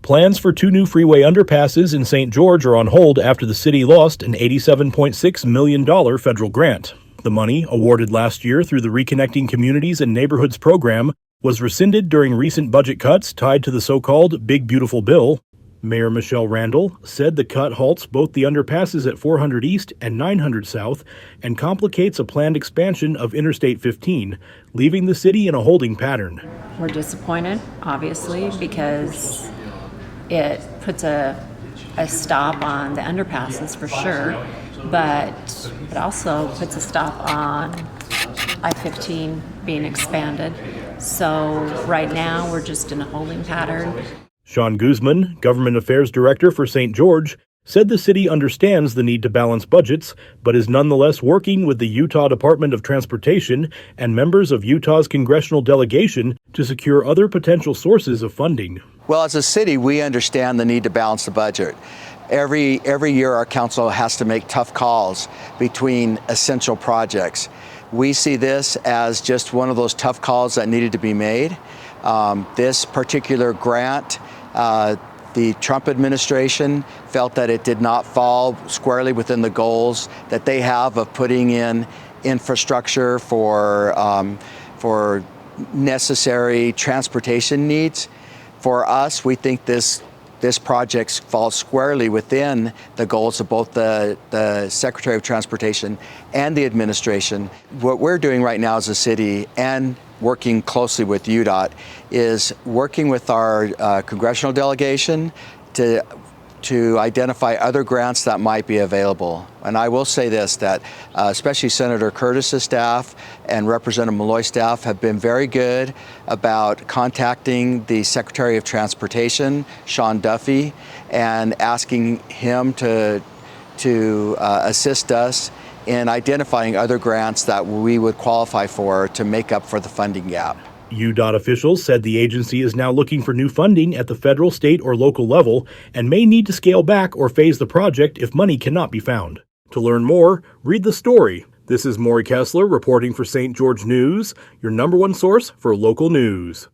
Plans for 2 new freeway underpasses in St. George are on hold after the city lost an $87.6 million federal grant. The money, awarded last year through the Reconnecting Communities and Neighborhoods program, was rescinded during recent budget cuts tied to the so-called Big Beautiful Bill. Mayor Michelle Randall said the cut halts both the underpasses at 400 East and 900 South and complicates a planned expansion of Interstate 15, leaving the city in a holding pattern. We're disappointed, obviously, because it puts a stop on the underpasses for sure, but it also puts a stop on I-15 being expanded. So right now we're just in a holding pattern. Sean Guzman, Government Affairs Director for St. George, said the city understands the need to balance budgets, but is nonetheless working with the Utah Department of Transportation and members of Utah's congressional delegation to secure other potential sources of funding. Well, as a city, we understand the need to balance the budget. Every year, our council has to make tough calls between essential projects. We see this as just one of those tough calls that needed to be made. This particular grant, the Trump administration felt that it did not fall squarely within the goals that they have of putting in infrastructure for necessary transportation needs. For us, we think this project falls squarely within the goals of both the Secretary of Transportation and the administration. What we're doing right now as a city and working closely with UDOT is working with our congressional delegation to identify other grants that might be available. And I will say this, that especially Senator Curtis's staff and Representative Malloy's staff have been very good about contacting the Secretary of Transportation, Sean Duffy, and asking him to assist us in identifying other grants that we would qualify for to make up for the funding gap. UDOT officials said the agency is now looking for new funding at the federal, state, or local level and may need to scale back or phase the project if money cannot be found. To learn more, read the story. This is Maury Kessler reporting for St. George News, your #1 source for local news.